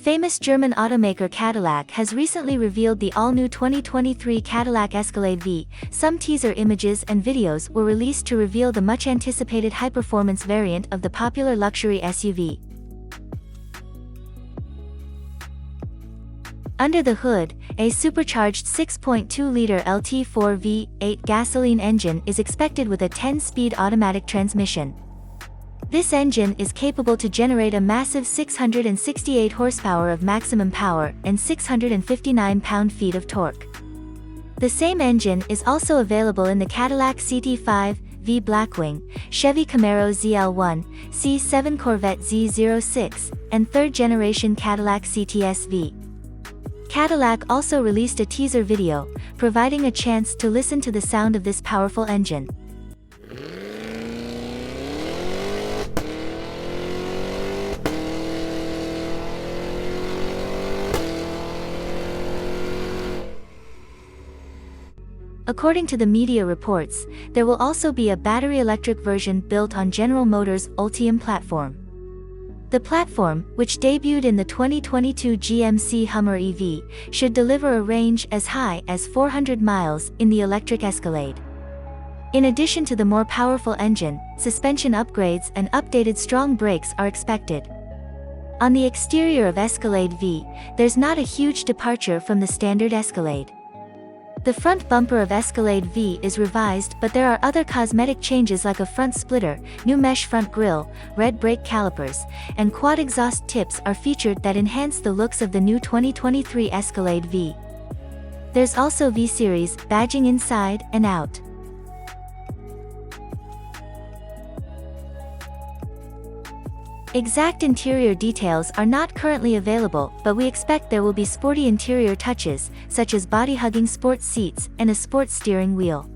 Famous German automaker Cadillac has recently revealed the all-new 2023 Cadillac Escalade V. Some teaser images and videos were released to reveal the much-anticipated high-performance variant of the popular luxury SUV. Under the hood, a supercharged 6.2-liter LT4 V8 gasoline engine is expected with a 10-speed automatic transmission. This engine is capable to generate a massive 668 horsepower of maximum power and 659 pound-feet of torque. The same engine is also available in the Cadillac CT5 V Blackwing, Chevy Camaro ZL1, C7 Corvette Z06, and third-generation Cadillac CTS V. Cadillac also released a teaser video, providing a chance to listen to the sound of this powerful engine. According to the media reports, there will also be a battery-electric version built on General Motors' Ultium platform. The platform, which debuted in the 2022 GMC Hummer EV, should deliver a range as high as 400 miles in the electric Escalade. In addition to the more powerful engine, suspension upgrades and updated strong brakes are expected. On the exterior of Escalade V, there's not a huge departure from the standard Escalade. The front bumper of Escalade V is revised, but there are other cosmetic changes like a front splitter, new mesh front grille, red brake calipers, and quad exhaust tips are featured that enhance the looks of the new 2023 Escalade V. There's also V-Series badging inside and out. Exact interior details are not currently available, but we expect there will be sporty interior touches, such as body-hugging sports seats and a sports steering wheel.